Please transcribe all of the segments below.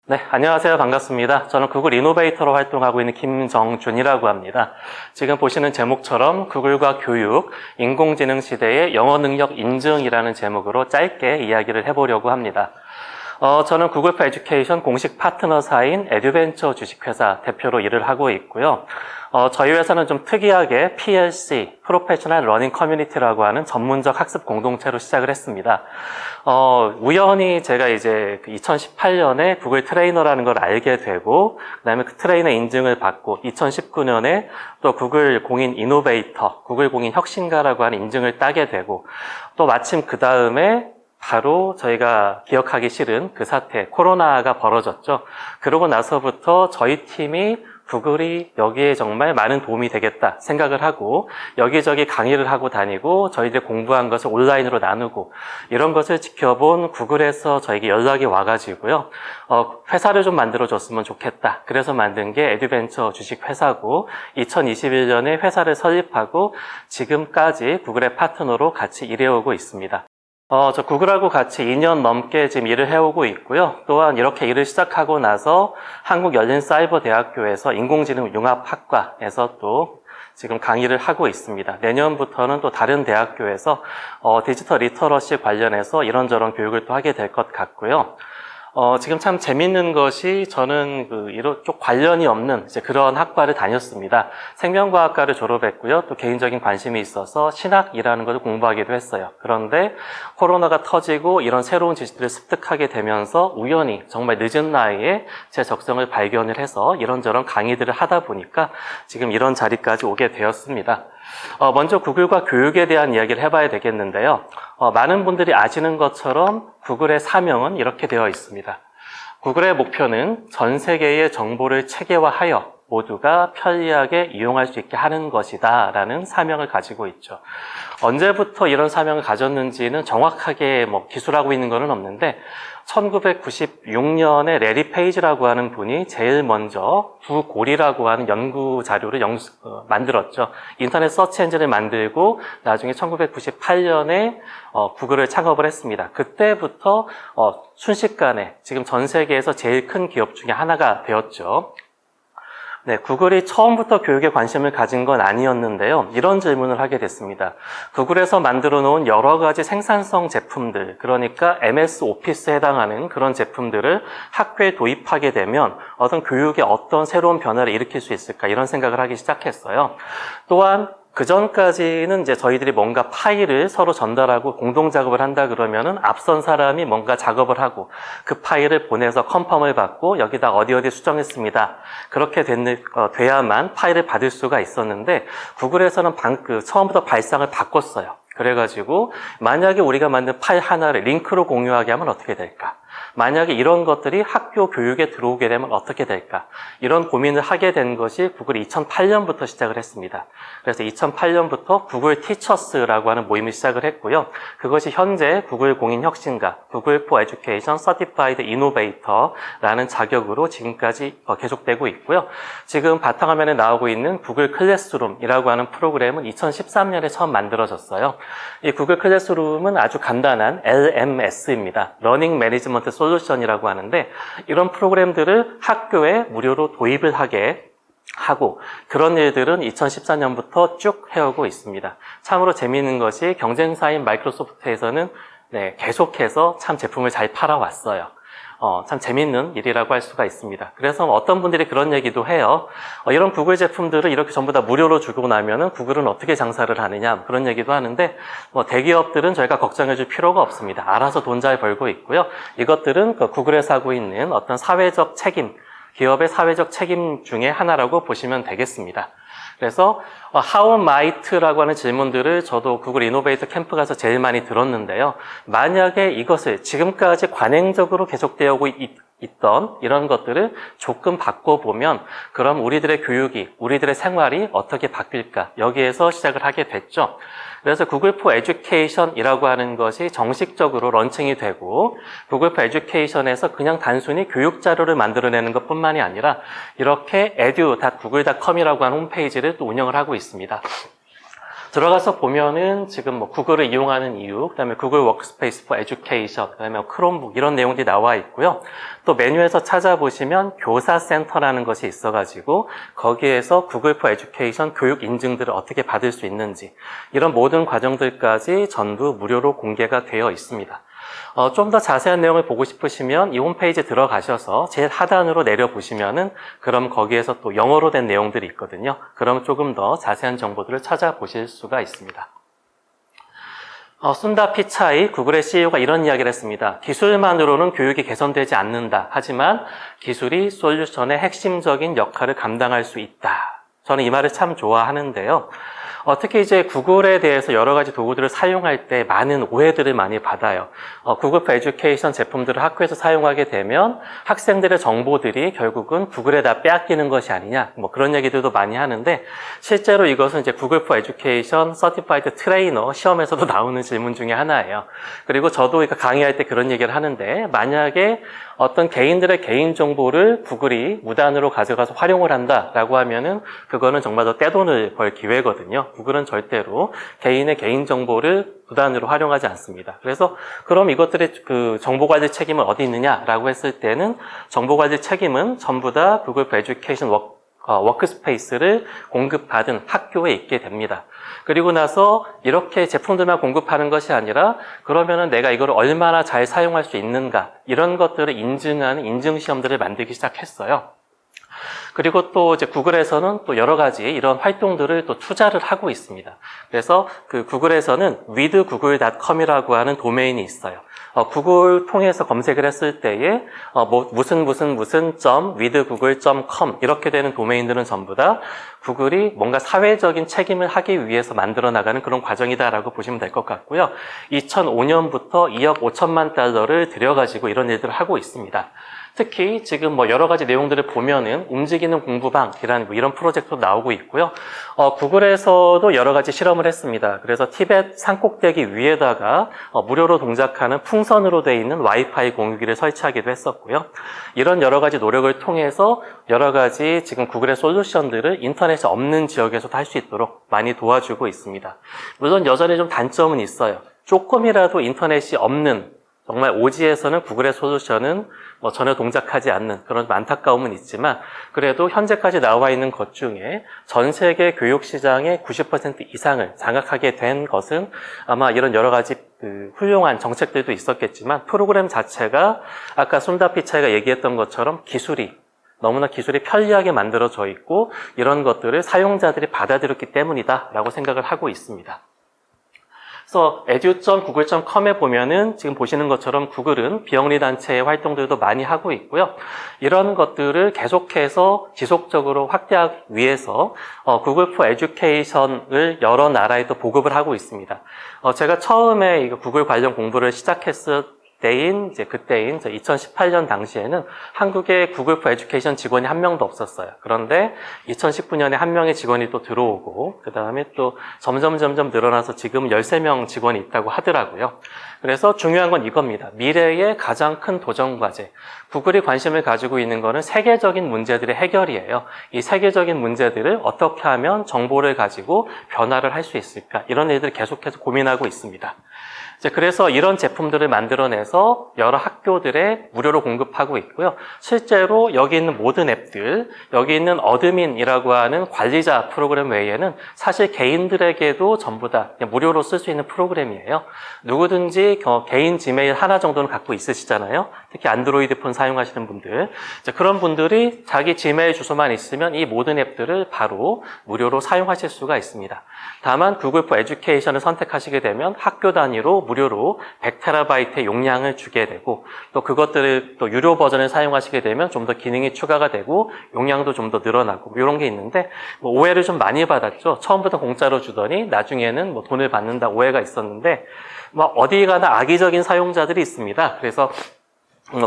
네, 안녕하세요. 반갑습니다. 저는 구글 이노베이터로 활동하고 있는 김정준이라고 합니다. 지금 보시는 제목처럼 구글과 교육, 인공지능 시대의 영어 능력 인증이라는 제목으로 짧게 이야기를 해보려고 합니다. 저는 구글 포 에듀케이션 공식 파트너사인 에듀벤처 주식회사 대표로 일을 하고 있고요. 저희 회사는 좀 특이하게 PLC, 프로페셔널 러닝 커뮤니티라고 하는 전문적 학습 공동체로 시작을 했습니다. 우연히 제가 이제 2018년에 구글 트레이너라는 걸 알게 되고, 그다음에 그 트레이너 인증을 받고, 2019년에 또 구글 공인 이노베이터, 구글 공인 혁신가라고 하는 인증을 따게 되고, 또 마침 그 다음에 바로 저희가 기억하기 싫은 그 사태, 코로나가 벌어졌죠. 그러고 나서부터 저희 팀이 구글이 여기에 정말 많은 도움이 되겠다 생각을 하고 여기저기 강의를 하고 다니고 저희들이 공부한 것을 온라인으로 나누고 이런 것을 지켜본 구글에서 저에게 연락이 와가지고요. 회사를 좀 만들어줬으면 좋겠다. 그래서 만든 게 에듀벤처 주식회사고 2021년에 회사를 설립하고 지금까지 구글의 파트너로 같이 일해오고 있습니다. 저 구글하고 같이 2년 넘게 지금 일을 해오고 있고요. 또한 이렇게 일을 시작하고 나서 한국열린사이버대학교에서 인공지능 융합학과에서 또 지금 강의를 하고 있습니다. 내년부터는 또 다른 대학교에서 디지털 리터러시 관련해서 이런저런 교육을 또 하게 될 것 같고요. 지금 참 재밌는 것이 저는 이런 쪽 관련이 없는 이제 그런 학과를 다녔습니다. 생명과학과를 졸업했고요. 또 개인적인 관심이 있어서 신학이라는 것을 공부하기도 했어요. 그런데 코로나가 터지고 이런 새로운 지식들을 습득하게 되면서 우연히 정말 늦은 나이에 제 적성을 발견을 해서 이런저런 강의들을 하다 보니까 지금 이런 자리까지 오게 되었습니다. 먼저 구글과 교육에 대한 이야기를 해봐야 되겠는데요. 많은 분들이 아시는 것처럼 구글의 사명은 이렇게 되어 있습니다. 구글의 목표는 전 세계의 정보를 체계화하여 모두가 편리하게 이용할 수 있게 하는 것이다 라는 사명을 가지고 있죠. 언제부터 이런 사명을 가졌는지는 정확하게 기술하고 있는 건 없는데 1996년에 레리 페이지라고 하는 분이 제일 먼저 구골이라고 하는 연구 자료를 만들었죠. 인터넷 서치 엔진을 만들고 나중에 1998년에 구글을 창업을 했습니다. 그때부터 순식간에 지금 전 세계에서 제일 큰 기업 중에 하나가 되었죠. 네, 구글이 처음부터 교육에 관심을 가진 건 아니었는데요. 이런 질문을 하게 됐습니다. 구글에서 만들어 놓은 여러 가지 생산성 제품들, 그러니까 MS 오피스에 해당하는 그런 제품들을 학교에 도입하게 되면 어떤 교육에 어떤 새로운 변화를 일으킬 수 있을까 이런 생각을 하기 시작했어요. 또한 그 전까지는 이제 저희들이 뭔가 파일을 서로 전달하고 공동 작업을 한다 그러면은 앞선 사람이 뭔가 작업을 하고 그 파일을 보내서 컨펌을 받고 여기다 어디 수정했습니다. 그렇게 돼야만 파일을 받을 수가 있었는데 구글에서는 처음부터 발상을 바꿨어요. 그래가지고 만약에 우리가 만든 파일 하나를 링크로 공유하게 하면 어떻게 될까? 만약에 이런 것들이 학교 교육에 들어오게 되면 어떻게 될까? 이런 고민을 하게 된 것이 구글이 2008년부터 시작을 했습니다. 그래서 2008년부터 구글 티처스라고 하는 모임을 시작을 했고요. 그것이 현재 구글 공인 혁신가, 구글 포 에듀케이션 서티파이드 이노베이터라는 자격으로 지금까지 계속되고 있고요. 지금 바탕화면에 나오고 있는 구글 클래스룸이라고 하는 프로그램은 2013년에 처음 만들어졌어요. 이 구글 클래스룸은 아주 간단한 LMS입니다. 러닝 매니지먼트 솔루션이라고 하는데 이런 프로그램들을 학교에 무료로 도입을 하게 하고 그런 일들은 2014년부터 쭉 해오고 있습니다. 참으로 재미있는 것이 경쟁사인 마이크로소프트에서는 계속해서 참 제품을 잘 팔아왔어요. 참 재밌는 일이라고 할 수가 있습니다. 그래서 어떤 분들이 그런 얘기도 해요. 이런 구글 제품들을 이렇게 전부 다 무료로 주고 나면은 구글은 어떻게 장사를 하느냐 그런 얘기도 하는데 대기업들은 저희가 걱정해 줄 필요가 없습니다. 알아서 돈 잘 벌고 있고요. 이것들은 구글에서 하고 있는 어떤 사회적 책임, 기업의 사회적 책임 중에 하나라고 보시면 되겠습니다. 그래서 How might라고 하는 질문들을 저도 구글 이노베이터 캠프 가서 제일 많이 들었는데요. 만약에 이것을 지금까지 관행적으로 계속되어 오고 있던 이런 것들을 조금 바꿔보면 그럼 우리들의 교육이, 우리들의 생활이 어떻게 바뀔까? 여기에서 시작을 하게 됐죠. 그래서 구글 포 에듀케이션이라고 하는 것이 정식적으로 런칭이 되고 구글 포 에듀케이션에서 그냥 단순히 교육 자료를 만들어내는 것뿐만이 아니라 이렇게 edu.google.com이라고 하는 홈페이지를 또 운영을 하고 있습니다. 들어가서 보면은 지금 뭐 구글을 이용하는 이유, 그다음에 구글 워크스페이스 포 에듀케이션, 그다음에 크롬북 이런 내용들이 나와 있고요. 또 메뉴에서 찾아보시면 교사센터라는 것이 있어가지고 거기에서 구글 포 에듀케이션 교육 인증들을 어떻게 받을 수 있는지 이런 모든 과정들까지 전부 무료로 공개가 되어 있습니다. 좀 더 자세한 내용을 보고 싶으시면 이 홈페이지에 들어가셔서 제일 하단으로 내려보시면은 그럼 거기에서 또 영어로 된 내용들이 있거든요. 그럼 조금 더 자세한 정보들을 찾아보실 수가 있습니다. 순다 피차이 구글의 CEO가 이런 이야기를 했습니다. 기술만으로는 교육이 개선되지 않는다. 하지만 기술이 솔루션의 핵심적인 역할을 감당할 수 있다. 저는 이 말을 참 좋아하는데요. 특히 이제 구글에 대해서 여러 가지 도구들을 사용할 때 많은 오해들을 많이 받아요. 구글 포 에듀케이션 제품들을 학교에서 사용하게 되면 학생들의 정보들이 결국은 구글에다 빼앗기는 것이 아니냐, 뭐 그런 얘기들도 많이 하는데 실제로 이것은 이제 구글 포 에듀케이션 서티파이드 트레이너 시험에서도 나오는 질문 중에 하나예요. 그리고 저도 강의할 때 그런 얘기를 하는데 만약에 어떤 개인들의 개인정보를 구글이 무단으로 가져가서 활용을 한다라고 하면은 그거는 정말 더 떼돈을 벌 기회거든요. 구글은 절대로 개인의 개인정보를 무단으로 활용하지 않습니다. 그래서 그럼 이것들의 그 정보관리 책임은 어디 있느냐라고 했을 때는 정보관리 책임은 전부 다 구글 포 에듀케이션 워크스페이스를 공급받은 학교에 있게 됩니다. 그리고 나서 이렇게 제품들만 공급하는 것이 아니라 그러면은 내가 이걸 얼마나 잘 사용할 수 있는가 이런 것들을 인증하는 인증 시험들을 만들기 시작했어요. 그리고 또 이제 구글에서는 또 여러 가지 이런 활동들을 또 투자를 하고 있습니다. 그래서 그 구글에서는 withgoogle.com이라고 하는 도메인이 있어요. 구글 통해서 검색을 했을 때에 무슨 withgoogle.com 이렇게 되는 도메인들은 전부 다 구글이 뭔가 사회적인 책임을 하기 위해서 만들어 나가는 그런 과정이다라고 보시면 될 것 같고요. 2005년부터 2억 5천만 달러를 들여가지고 이런 일들을 하고 있습니다. 특히 지금 뭐 여러 가지 내용들을 보면은 움직이는 공부방이라는 뭐 이런 프로젝트도 나오고 있고요. 구글에서도 여러 가지 실험을 했습니다. 그래서 티벳 산꼭대기 위에다가 무료로 동작하는 풍선으로 되어 있는 와이파이 공유기를 설치하기도 했었고요. 이런 여러 가지 노력을 통해서 여러 가지 지금 구글의 솔루션들을 인터넷이 없는 지역에서도 할 수 있도록 많이 도와주고 있습니다. 물론 여전히 좀 단점은 있어요. 조금이라도 인터넷이 없는 정말 오지에서는 구글의 솔루션은 전혀 동작하지 않는 그런 안타까움은 있지만 그래도 현재까지 나와 있는 것 중에 전 세계 교육 시장의 90% 이상을 장악하게 된 것은 아마 이런 여러 가지 훌륭한 정책들도 있었겠지만 프로그램 자체가 아까 순다 피차이가 얘기했던 것처럼 너무나 기술이 편리하게 만들어져 있고 이런 것들을 사용자들이 받아들였기 때문이다라고 생각을 하고 있습니다. 그래서 edu.google.com에 보면은 지금 보시는 것처럼 구글은 비영리 단체의 활동들도 많이 하고 있고요. 이런 것들을 계속해서 지속적으로 확대하기 위해서 구글 포 에듀케이션을 여러 나라에 또 보급을 하고 있습니다. 제가 처음에 구글 관련 공부를 시작했을 그때인 2018년 당시에는 한국에 구글 포 에듀케이션 직원이 한 명도 없었어요. 그런데 2019년에 한 명의 직원이 또 들어오고 그 다음에 또 점점 늘어나서 지금 13명 직원이 있다고 하더라고요. 그래서 중요한 건 이겁니다. 미래의 가장 큰 도전 과제. 구글이 관심을 가지고 있는 거는 세계적인 문제들의 해결이에요. 이 세계적인 문제들을 어떻게 하면 정보를 가지고 변화를 할 수 있을까? 이런 일들을 계속해서 고민하고 있습니다. 그래서 이런 제품들을 만들어내서 여러 학교들에 무료로 공급하고 있고요. 실제로 여기 있는 모든 앱들, 여기 있는 어드민이라고 하는 관리자 프로그램 외에는 사실 개인들에게도 전부 다 무료로 쓸 수 있는 프로그램이에요. 누구든지 개인 지메일 하나 정도는 갖고 있으시잖아요. 특히 안드로이드 폰 사용하시는 분들. 그런 분들이 자기 지메일 주소만 있으면 이 모든 앱들을 바로 무료로 사용하실 수가 있습니다. 다만 구글 포 에듀케이션을 선택하시게 되면 학교 단위로 무료로 100TB의 용량을 주게 되고 또 그것들을 또 유료 버전을 사용하시게 되면 좀 더 기능이 추가가 되고 용량도 좀 더 늘어나고 이런 게 있는데 오해를 좀 많이 받았죠. 처음부터 공짜로 주더니 나중에는 돈을 받는다 오해가 있었는데 어디 가나 악의적인 사용자들이 있습니다. 그래서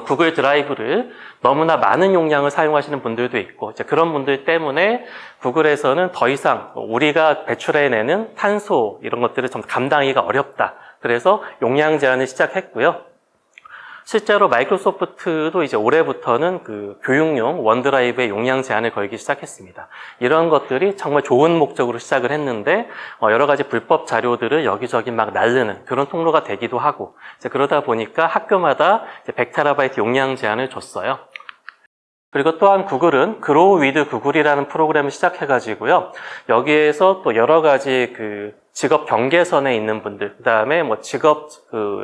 구글 드라이브를 너무나 많은 용량을 사용하시는 분들도 있고 그런 분들 때문에 구글에서는 더 이상 우리가 배출해내는 탄소 이런 것들을 좀 감당하기가 어렵다. 그래서 용량 제한을 시작했고요. 실제로 마이크로소프트도 이제 올해부터는 그 교육용 원드라이브의 용량 제한을 걸기 시작했습니다. 이런 것들이 정말 좋은 목적으로 시작을 했는데 여러 가지 불법 자료들을 여기저기 막 날르는 그런 통로가 되기도 하고 이제 그러다 보니까 학교마다 이제 100TB 용량 제한을 줬어요. 그리고 또한 구글은 Grow with 구글이라는 프로그램을 시작해가지고요. 여기에서 또 여러 가지 그 직업 경계선에 있는 분들, 그 다음에 뭐 직업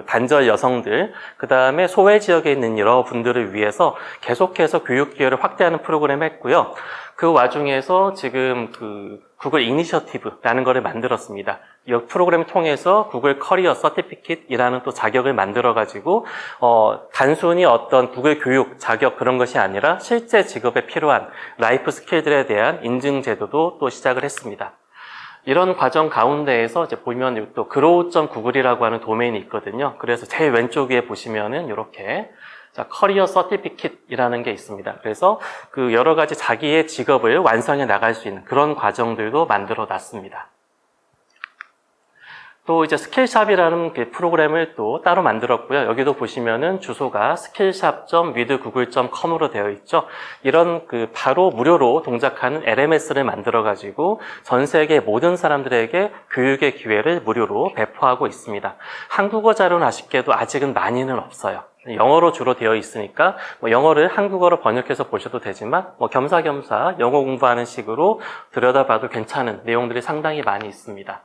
단절 여성들, 그 다음에 소외 지역에 있는 여러 분들을 위해서 계속해서 교육 기회를 확대하는 프로그램을 했고요. 그 와중에서 지금 그 구글 이니셔티브라는 거를 만들었습니다. 이 프로그램을 통해서 구글 커리어 서티피킷이라는 또 자격을 만들어가지고 단순히 어떤 구글 교육 자격 그런 것이 아니라 실제 직업에 필요한 라이프 스킬들에 대한 인증 제도도 또 시작을 했습니다. 이런 과정 가운데에서 이제 보면 또 grow.google이라고 하는 도메인이 있거든요. 그래서 제일 왼쪽 위에 보시면은 이렇게 커리어 서티피킷이라는 게 있습니다. 그래서 그 여러 가지 자기의 직업을 완성해 나갈 수 있는 그런 과정들도 만들어 놨습니다. 또 이제 스킬샵이라는 프로그램을 또 따로 만들었고요. 여기도 보시면은 주소가 skillshop.withgoogle.com으로 되어 있죠. 이런 그 바로 무료로 동작하는 LMS를 만들어 가지고 전 세계 모든 사람들에게 교육의 기회를 무료로 배포하고 있습니다. 한국어 자료는 아쉽게도 아직은 많이는 없어요. 영어로 주로 되어 있으니까 영어를 한국어로 번역해서 보셔도 되지만 겸사겸사 영어 공부하는 식으로 들여다봐도 괜찮은 내용들이 상당히 많이 있습니다.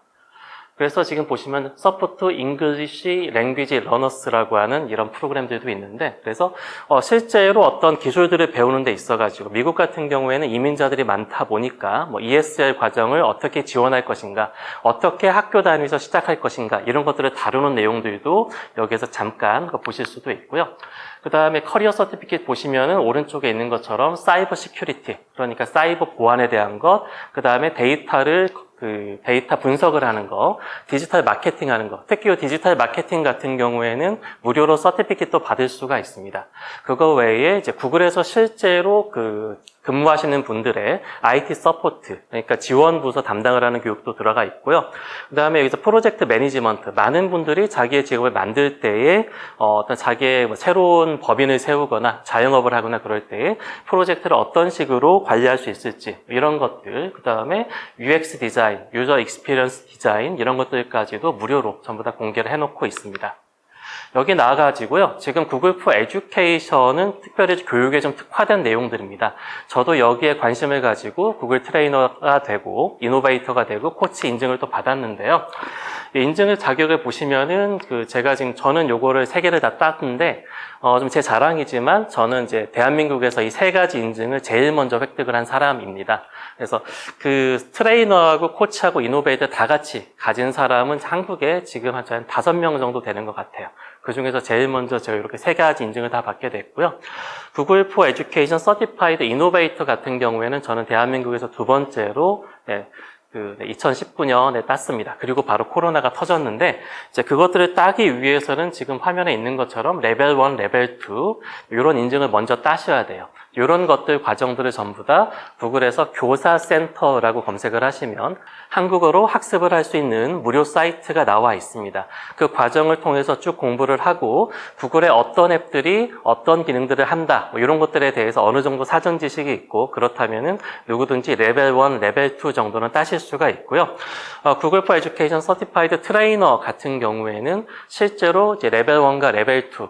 그래서 지금 보시면 Support English Language Learners라고 하는 이런 프로그램들도 있는데 그래서 실제로 어떤 기술들을 배우는 데 있어가지고 미국 같은 경우에는 이민자들이 많다 보니까 ESL 과정을 어떻게 지원할 것인가 어떻게 학교 다니면서 시작할 것인가 이런 것들을 다루는 내용들도 여기에서 잠깐 보실 수도 있고요. 그 다음에 커리어 서티피킷 보시면은 오른쪽에 있는 것처럼 사이버 시큐리티 그러니까 사이버 보안에 대한 것 그 다음에 데이터 분석을 하는 거, 디지털 마케팅 하는 거, 특히 디지털 마케팅 같은 경우에는 무료로 서티피킷도 받을 수가 있습니다. 그거 외에 이제 구글에서 실제로 근무하시는 분들의 IT 서포트, 그러니까 지원 부서 담당을 하는 교육도 들어가 있고요. 그 다음에 여기서 프로젝트 매니지먼트, 많은 분들이 자기의 직업을 만들 때에 어떤 자기의 새로운 법인을 세우거나 자영업을 하거나 그럴 때에 프로젝트를 어떤 식으로 관리할 수 있을지 이런 것들, 그 다음에 UX 디자인, 유저 익스피리언스 디자인 이런 것들까지도 무료로 전부 다 공개를 해놓고 있습니다. 여기 나와가지고요. 지금 구글 포 에듀케이션은 특별히 교육에 좀 특화된 내용들입니다. 저도 여기에 관심을 가지고 구글 트레이너가 되고 이노베이터가 되고 코치 인증을 또 받았는데요. 인증을 자격을 보시면은 제가 지금 저는 요거를 3개를 다 땄는데 좀 제 자랑이지만 저는 이제 대한민국에서 이 3가지 인증을 제일 먼저 획득을 한 사람입니다. 그래서 트레이너하고 코치하고 이노베이터 다 같이 가진 사람은 한국에 지금 한 5명 정도 되는 것 같아요. 그 중에서 제일 먼저 제가 이렇게 3가지 인증을 다 받게 됐고요. 구글 포 에듀케이션 서티파이드 이노베이터 같은 경우에는 저는 대한민국에서 2번째로 2019년에 땄습니다. 그리고 바로 코로나가 터졌는데 이제 그것들을 따기 위해서는 지금 화면에 있는 것처럼 레벨 1, 레벨 2 이런 인증을 먼저 따셔야 돼요. 이런 것들 과정들을 전부 다 구글에서 교사센터라고 검색을 하시면 한국어로 학습을 할 수 있는 무료 사이트가 나와 있습니다. 그 과정을 통해서 쭉 공부를 하고 구글의 어떤 앱들이 어떤 기능들을 한다 이런 것들에 대해서 어느 정도 사전 지식이 있고 그렇다면은 누구든지 레벨 1, 레벨 2 정도는 따실 수가 있고요. 구글 포 에듀케이션 서티파이드 트레이너 같은 경우에는 실제로 이제 레벨 1과 레벨 2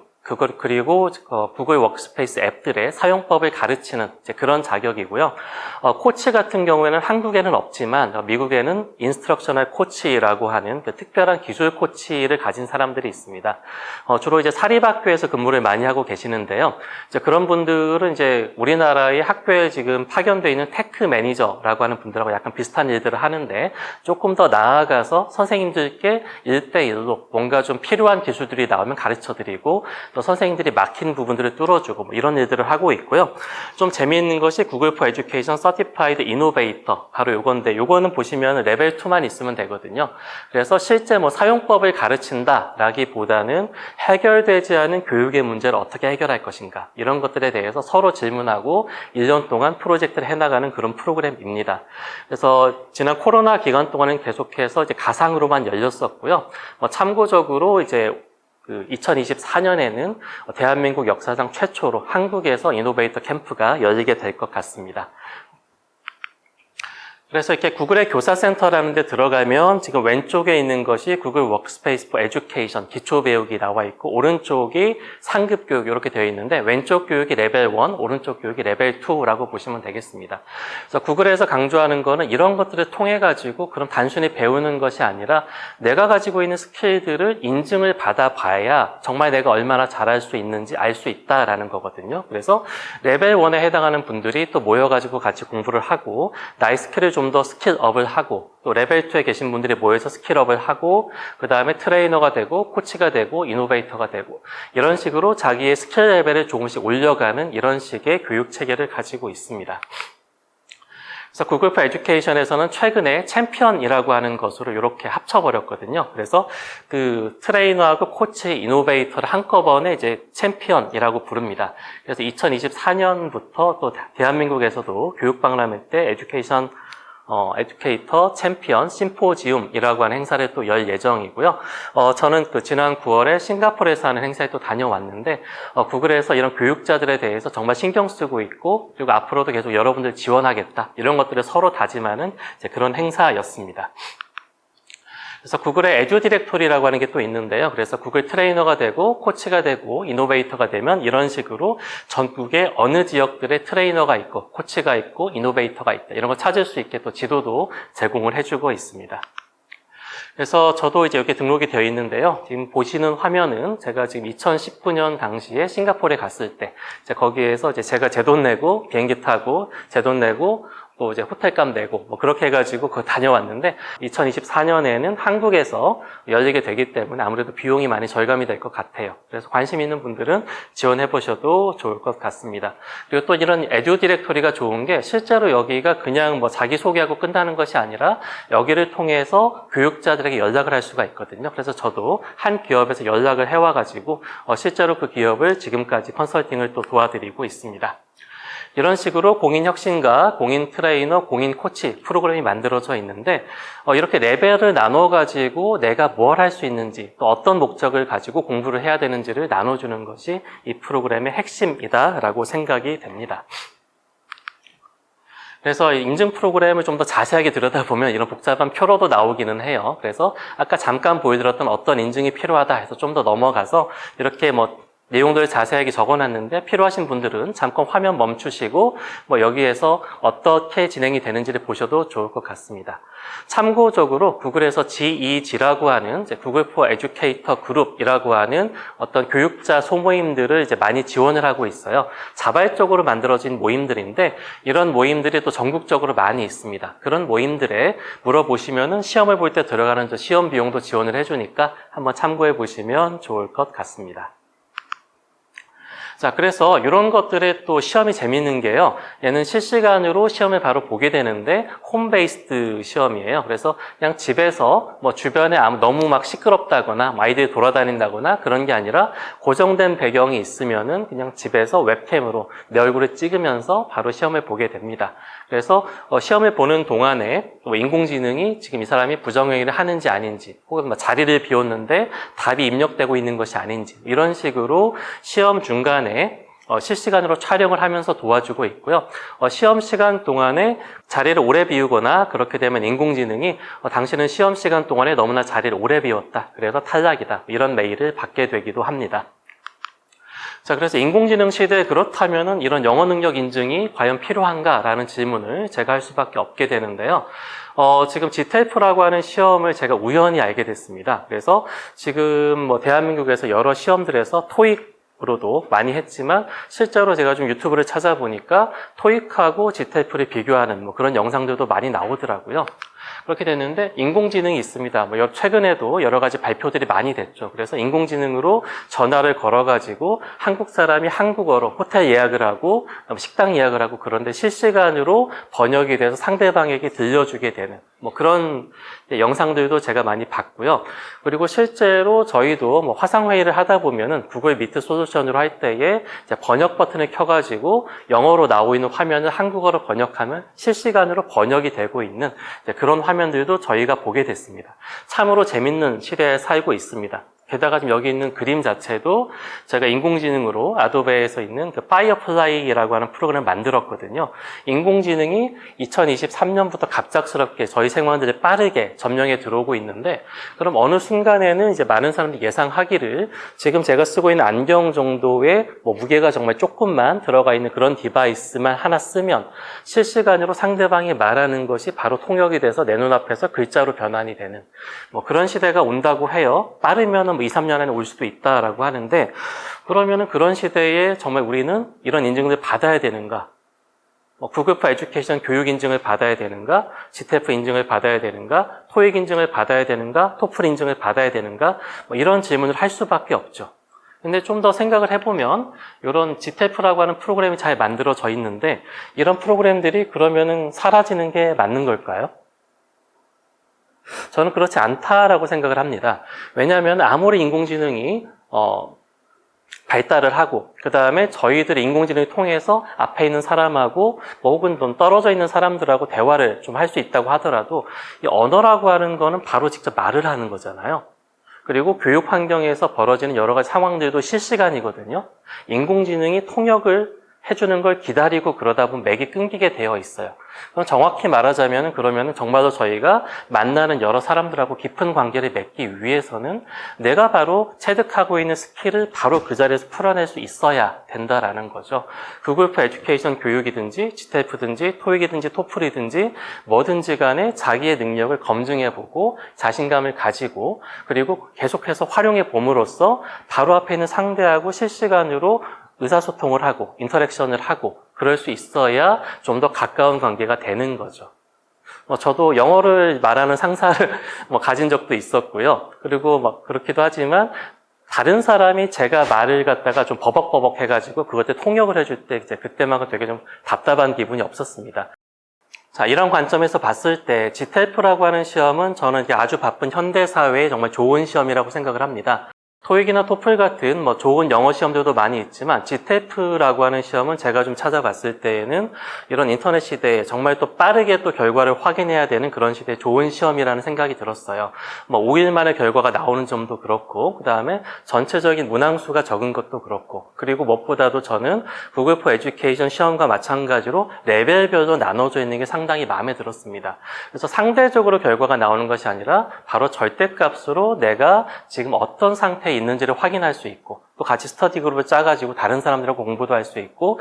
그리고 구글 워크스페이스 앱들의 사용법을 가르치는 이제 그런 자격이고요. 코치 같은 경우에는 한국에는 없지만 미국에는 인스트럭셔널 코치라고 하는 특별한 기술 코치를 가진 사람들이 있습니다. 주로 이제 사립학교에서 근무를 많이 하고 계시는데요. 이제 그런 분들은 이제 우리나라의 학교에 지금 파견되어 있는 테크 매니저라고 하는 분들하고 약간 비슷한 일들을 하는데 조금 더 나아가서 선생님들께 1대1로 뭔가 좀 필요한 기술들이 나오면 가르쳐드리고 또 선생님들이 막힌 부분들을 뚫어주고 이런 일들을 하고 있고요. 좀 재미있는 것이 구글 포 에듀케이션 서티파이드 이노베이터 바로 요건데 요거는 보시면 레벨 2만 있으면 되거든요. 그래서 실제 사용법을 가르친다라기보다는 해결되지 않은 교육의 문제를 어떻게 해결할 것인가 이런 것들에 대해서 서로 질문하고 1년 동안 프로젝트를 해나가는 그런 프로그램입니다. 그래서 지난 코로나 기간 동안은 계속해서 이제 가상으로만 열렸었고요. 참고적으로 이제 2024년에는 대한민국 역사상 최초로 한국에서 이노베이터 캠프가 열리게 될 것 같습니다. 그래서 이렇게 구글의 교사센터라는 데 들어가면 지금 왼쪽에 있는 것이 구글 워크스페이스 for 에듀케이션, 기초 배우기 나와 있고, 오른쪽이 상급 교육 이렇게 되어 있는데, 왼쪽 교육이 레벨 1, 오른쪽 교육이 레벨 2라고 보시면 되겠습니다. 그래서 구글에서 강조하는 거는 이런 것들을 통해 가지고 그럼 단순히 배우는 것이 아니라 내가 가지고 있는 스킬들을 인증을 받아봐야 정말 내가 얼마나 잘할 수 있는지 알 수 있다라는 거거든요. 그래서 레벨 1에 해당하는 분들이 또 모여가지고 같이 공부를 하고, 나의 스킬을 좀 더 스킬업을 하고, 또 레벨 2에 계신 분들이 모여서 스킬업을 하고, 그 다음에 트레이너가 되고 코치가 되고 이노베이터가 되고, 이런 식으로 자기의 스킬 레벨을 조금씩 올려가는 이런 식의 교육 체계를 가지고 있습니다. 그래서 구글 포 에듀케이션에서는 최근에 챔피언이라고 하는 것으로 이렇게 합쳐버렸거든요. 그래서 그 트레이너하고 코치, 이노베이터를 한꺼번에 이제 챔피언이라고 부릅니다. 그래서 2024년부터 또 대한민국에서도 교육박람회 때 에듀케이터 챔피언 심포지움이라고 하는 행사를 또 열 예정이고요. 저는 지난 9월에 싱가포르에서 하는 행사에 또 다녀왔는데, 구글에서 이런 교육자들에 대해서 정말 신경 쓰고 있고, 그리고 앞으로도 계속 여러분들 지원하겠다, 이런 것들을 서로 다짐하는 그런 행사였습니다. 그래서 구글의 에듀 디렉토리라고 하는 게 또 있는데요. 그래서 구글 트레이너가 되고 코치가 되고 이노베이터가 되면 이런 식으로 전국에 어느 지역들의 트레이너가 있고 코치가 있고 이노베이터가 있다, 이런 걸 찾을 수 있게 또 지도도 제공을 해주고 있습니다. 그래서 저도 이제 이렇게 등록이 되어 있는데요. 지금 보시는 화면은 제가 지금 2019년 당시에 싱가포르에 갔을 때 거기에서 이제 제가 제 돈 내고 비행기 타고 제 돈 내고 또 이제 호텔값 내고 뭐 그렇게 해가지고 그거 다녀왔는데, 2024년에는 한국에서 열리게 되기 때문에 아무래도 비용이 많이 절감이 될 것 같아요. 그래서 관심 있는 분들은 지원해 보셔도 좋을 것 같습니다. 그리고 또 이런 에듀 디렉토리가 좋은 게, 실제로 여기가 그냥 뭐 자기소개하고 끝나는 것이 아니라 여기를 통해서 교육자들에게 연락을 할 수가 있거든요. 그래서 저도 한 기업에서 연락을 해와가지고 실제로 그 기업을 지금까지 컨설팅을 또 도와드리고 있습니다. 이런 식으로 공인 혁신가, 공인 트레이너, 공인 코치 프로그램이 만들어져 있는데, 이렇게 레벨을 나눠가지고 내가 뭘 할 수 있는지, 또 어떤 목적을 가지고 공부를 해야 되는지를 나눠주는 것이 이 프로그램의 핵심이다라고 생각이 됩니다. 그래서 인증 프로그램을 좀 더 자세하게 들여다보면 이런 복잡한 표로도 나오기는 해요. 그래서 아까 잠깐 보여드렸던 어떤 인증이 필요하다 해서 좀 더 넘어가서 이렇게 내용들을 자세하게 적어놨는데, 필요하신 분들은 잠깐 화면 멈추시고 여기에서 어떻게 진행이 되는지를 보셔도 좋을 것 같습니다. 참고적으로 구글에서 GEG라고 하는 구글 포 에듀케이터 그룹이라고 하는 어떤 교육자 소모임들을 이제 많이 지원을 하고 있어요. 자발적으로 만들어진 모임들인데, 이런 모임들이 또 전국적으로 많이 있습니다. 그런 모임들에 물어보시면은 시험을 볼 때 들어가는 시험 비용도 지원을 해주니까 한번 참고해 보시면 좋을 것 같습니다. 자, 그래서 이런 것들의 또 시험이 재밌는 게요. 얘는 실시간으로 시험을 바로 보게 되는데 홈 베이스드 시험이에요. 그래서 그냥 집에서 주변에 너무 막 시끄럽다거나 아이들이 돌아다닌다거나 그런 게 아니라 고정된 배경이 있으면은 그냥 집에서 웹캠으로 내 얼굴을 찍으면서 바로 시험을 보게 됩니다. 그래서 시험을 보는 동안에 인공지능이 지금 이 사람이 부정행위를 하는지 아닌지, 혹은 자리를 비웠는데 답이 입력되고 있는 것이 아닌지, 이런 식으로 시험 중간에 실시간으로 촬영을 하면서 도와주고 있고요. 시험 시간 동안에 자리를 오래 비우거나 그렇게 되면 인공지능이 당신은 시험 시간 동안에 너무나 자리를 오래 비웠다, 그래서 탈락이다, 이런 메일을 받게 되기도 합니다. 자, 그래서 인공지능 시대에 그렇다면은 이런 영어 능력 인증이 과연 필요한가라는 질문을 제가 할 수밖에 없게 되는데요. 지금 GTEF라고 하는 시험을 제가 우연히 알게 됐습니다. 그래서 지금 대한민국에서 여러 시험들에서 토익으로도 많이 했지만, 실제로 제가 좀 유튜브를 찾아보니까 토익하고 GTEF를 비교하는 그런 영상들도 많이 나오더라고요. 그렇게 됐는데 인공지능이 있습니다. 최근에도 여러 가지 발표들이 많이 됐죠. 그래서 인공지능으로 전화를 걸어가지고 한국 사람이 한국어로 호텔 예약을 하고 식당 예약을 하고, 그런데 실시간으로 번역이 돼서 상대방에게 들려주게 되는 그런 영상들도 제가 많이 봤고요. 그리고 실제로 저희도 화상회의를 하다 보면은 구글 미트 솔루션으로 할 때에 번역 버튼을 켜가지고 영어로 나오고 있는 화면을 한국어로 번역하면 실시간으로 번역이 되고 있는 그런 화면들도 저희가 보게 됐습니다. 참으로 재밌는 시대에 살고 있습니다. 게다가 지금 여기 있는 그림 자체도 제가 인공지능으로 아도베에서 있는 그 파이어플라이라고 하는 프로그램을 만들었거든요. 인공지능이 2023년부터 갑작스럽게 저희 생활들이 빠르게 점령에 들어오고 있는데, 그럼 어느 순간에는 이제 많은 사람들이 예상하기를 지금 제가 쓰고 있는 안경 정도의 뭐 무게가 정말 조금만 들어가 있는 그런 디바이스만 하나 쓰면 실시간으로 상대방이 말하는 것이 바로 통역이 돼서 내 눈앞에서 글자로 변환이 되는 뭐 그런 시대가 온다고 해요. 빠르면은 2, 3년 안에 올 수도 있다라고 하는데, 그러면은 그런 시대에 정말 우리는 이런 인증을 받아야 되는가? 구글 포 에듀케이션 교육 인증을 받아야 되는가? GTF 인증을 받아야 되는가? 토익 인증을 받아야 되는가? 토플 인증을 받아야 되는가? 이런 질문을 할 수밖에 없죠. 근데 좀 더 생각을 해보면 이런 GTF라고 하는 프로그램이 잘 만들어져 있는데, 이런 프로그램들이 그러면은 사라지는 게 맞는 걸까요? 저는 그렇지 않다라고 생각을 합니다. 왜냐하면 아무리 인공지능이 발달을 하고 그 다음에 저희들이 인공지능을 통해서 앞에 있는 사람하고 혹은 좀 떨어져 있는 사람들하고 대화를 좀 할 수 있다고 하더라도, 이 언어라고 하는 거는 바로 직접 말을 하는 거잖아요. 그리고 교육 환경에서 벌어지는 여러 가지 상황들도 실시간이거든요. 인공지능이 통역을 해주는 걸 기다리고 그러다 보면 맥이 끊기게 되어 있어요. 그럼 정확히 말하자면 그러면은 정말로 저희가 만나는 여러 사람들하고 깊은 관계를 맺기 위해서는 내가 바로 체득하고 있는 스킬을 바로 그 자리에서 풀어낼 수 있어야 된다라는 거죠. 구글 포 에듀케이션 교육이든지 GTF든지 토익이든지 토플이든지 뭐든지 간에 자기의 능력을 검증해보고 자신감을 가지고 그리고 계속해서 활용해 봄으로써 바로 앞에 있는 상대하고 실시간으로 의사소통을 하고 인터랙션을 하고 그럴 수 있어야 좀 더 가까운 관계가 되는 거죠. 저도 영어를 말하는 상사를 가진 적도 있었고요. 그리고 그렇기도 하지만 다른 사람이 제가 말을 갖다가 좀 버벅버벅 해가지고 그것 때 통역을 해줄 때 이제 그때만은 되게 좀 답답한 기분이 없었습니다. 자, 이런 관점에서 봤을 때 GTF라고 하는 시험은 저는 아주 바쁜 현대사회에 정말 좋은 시험이라고 생각을 합니다. 토익이나 토플 같은 좋은 영어 시험들도 많이 있지만 GTF라고 하는 시험은 제가 좀 찾아봤을 때에는 이런 인터넷 시대에 정말 또 빠르게 또 결과를 확인해야 되는 그런 시대에 좋은 시험이라는 생각이 들었어요. 5일 만에 결과가 나오는 점도 그렇고, 그 다음에 전체적인 문항수가 적은 것도 그렇고, 그리고 무엇보다도 저는 구글 포 에듀케이션 시험과 마찬가지로 레벨별로 나눠져 있는 게 상당히 마음에 들었습니다. 그래서 상대적으로 결과가 나오는 것이 아니라 바로 절대값으로 내가 지금 어떤 상태에 있는지를 확인할 수 있고, 또 같이 스터디 그룹을 짜가지고 다른 사람들하고 공부도 할 수 있고,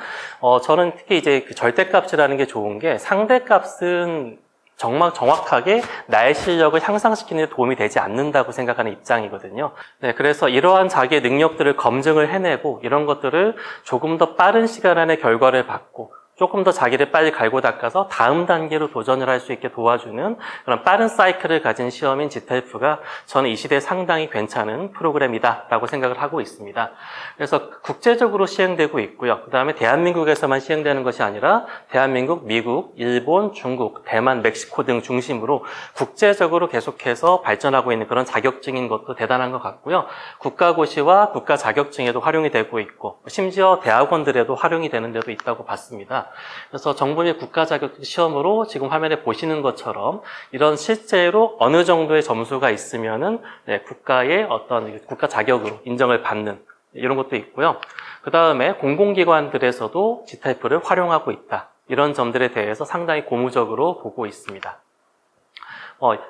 저는 특히 이제 그 절대값이라는 게 좋은 게 상대값은 정말 정확하게 나의 실력을 향상시키는 데 도움이 되지 않는다고 생각하는 입장이거든요. 네, 그래서 이러한 자기의 능력들을 검증을 해내고 이런 것들을 조금 더 빠른 시간 안에 결과를 받고 조금 더 자기를 빨리 갈고 닦아서 다음 단계로 도전을 할 수 있게 도와주는 그런 빠른 사이클을 가진 시험인 GTF가 저는 이 시대에 상당히 괜찮은 프로그램이다라고 생각을 하고 있습니다. 그래서 국제적으로 시행되고 있고요. 그 다음에 대한민국에서만 시행되는 것이 아니라 대한민국, 미국, 일본, 중국, 대만, 멕시코 등 중심으로 국제적으로 계속해서 발전하고 있는 그런 자격증인 것도 대단한 것 같고요. 국가고시와 국가 자격증에도 활용이 되고 있고 심지어 대학원들에도 활용이 되는 데도 있다고 봤습니다. 그래서 정부의 국가 자격증 시험으로 지금 화면에 보시는 것처럼 이런 실제로 어느 정도의 점수가 있으면은 국가의 어떤 국가 자격으로 인정을 받는 이런 것도 있고요. 그 다음에 공공기관들에서도 GTF를 활용하고 있다. 이런 점들에 대해서 상당히 고무적으로 보고 있습니다.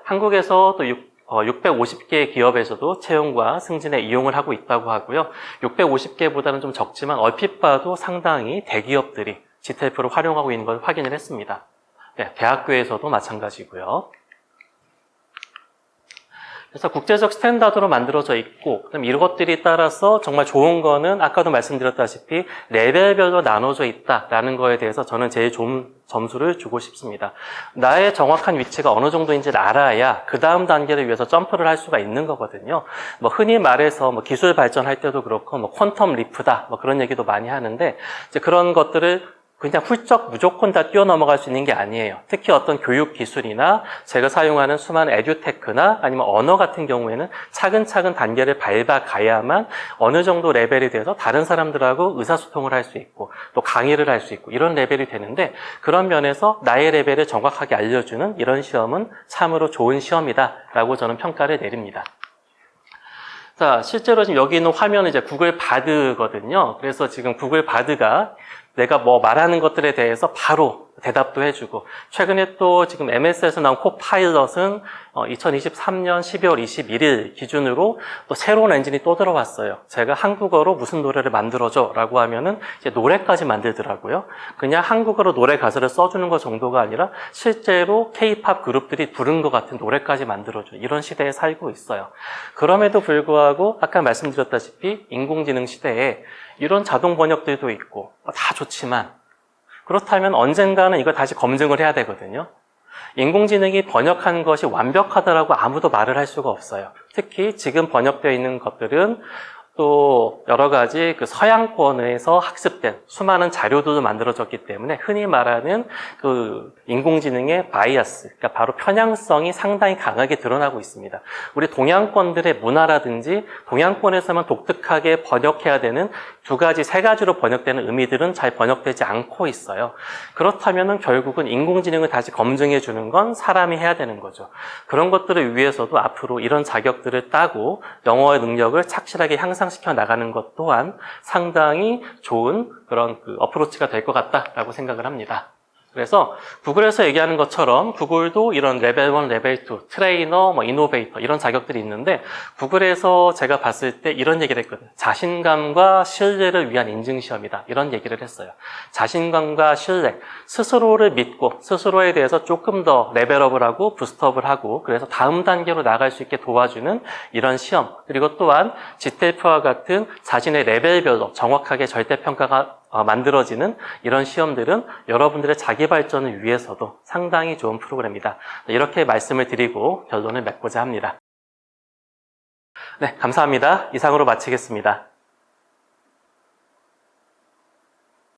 한국에서 또 650개 기업에서도 채용과 승진에 이용을 하고 있다고 하고요. 650개보다는 좀 적지만 얼핏 봐도 상당히 대기업들이 GTF를 활용하고 있는 걸 확인을 했습니다. 네, 대학교에서도 마찬가지고요. 그래서 국제적 스탠다드로 만들어져 있고, 그럼 이런 것들이 따라서 정말 좋은 거는 아까도 말씀드렸다시피 레벨별로 나눠져 있다라는 거에 대해서 저는 제일 좋은 점수를 주고 싶습니다. 나의 정확한 위치가 어느 정도인지를 알아야 그 다음 단계를 위해서 점프를 할 수가 있는 거거든요. 흔히 말해서 기술 발전할 때도 그렇고 퀀텀 리프다 그런 얘기도 많이 하는데, 이제 그런 것들을 그냥 훌쩍 무조건 다 뛰어넘어갈 수 있는 게 아니에요. 특히 어떤 교육 기술이나 제가 사용하는 수많은 에듀테크나 아니면 언어 같은 경우에는 차근차근 단계를 밟아가야만 어느 정도 레벨이 돼서 다른 사람들하고 의사소통을 할 수 있고 또 강의를 할 수 있고 이런 레벨이 되는데, 그런 면에서 나의 레벨을 정확하게 알려주는 이런 시험은 참으로 좋은 시험이다라고 저는 평가를 내립니다. 자, 실제로 지금 여기 있는 화면은 이제 구글 바드거든요. 그래서 지금 구글 바드가 내가 뭐 말하는 것들에 대해서 바로 대답도 해주고, 최근에 또 지금 MS에서 나온 코파일럿은 2023년 12월 21일 기준으로 또 새로운 엔진이 또 들어왔어요. 제가 한국어로 무슨 노래를 만들어줘 라고 하면은 이제 노래까지 만들더라고요. 그냥 한국어로 노래 가사를 써주는 것 정도가 아니라 실제로 K-팝 그룹들이 부른 것 같은 노래까지 만들어줘. 이런 시대에 살고 있어요. 그럼에도 불구하고 아까 말씀드렸다시피 인공지능 시대에 이런 자동 번역들도 있고 다 좋지만, 그렇다면 언젠가는 이걸 다시 검증을 해야 되거든요. 인공지능이 번역한 것이 완벽하다라고 아무도 말을 할 수가 없어요. 특히 지금 번역되어 있는 것들은 또 여러 가지 그 서양권에서 학습된 수많은 자료들도 만들어졌기 때문에 흔히 말하는 그 인공지능의 바이어스, 그러니까 바로 편향성이 상당히 강하게 드러나고 있습니다. 우리 동양권들의 문화라든지 동양권에서만 독특하게 번역해야 되는 두 가지, 세 가지로 번역되는 의미들은 잘 번역되지 않고 있어요. 그렇다면은 결국은 인공지능을 다시 검증해 주는 건 사람이 해야 되는 거죠. 그런 것들을 위해서도 앞으로 이런 자격들을 따고 영어의 능력을 착실하게 향상시켜 나가는 것 또한 상당히 좋은 그런 그 어프로치가 될 것 같다라고 생각을 합니다. 그래서 구글에서 얘기하는 것처럼 구글도 이런 레벨 1, 레벨 2, 트레이너, 이노베이터 이런 자격들이 있는데, 구글에서 제가 봤을 때 이런 얘기를 했거든요. 자신감과 신뢰를 위한 인증시험이다. 이런 얘기를 했어요. 자신감과 신뢰, 스스로를 믿고 스스로에 대해서 조금 더 레벨업을 하고 부스트업을 하고, 그래서 다음 단계로 나갈 수 있게 도와주는 이런 시험, 그리고 또한 GTF와 같은 자신의 레벨별로 정확하게 절대평가가 만들어지는 이런 시험들은 여러분들의 자기 발전을 위해서도 상당히 좋은 프로그램이다. 이렇게 말씀을 드리고 결론을 맺고자 합니다. 네, 감사합니다. 이상으로 마치겠습니다.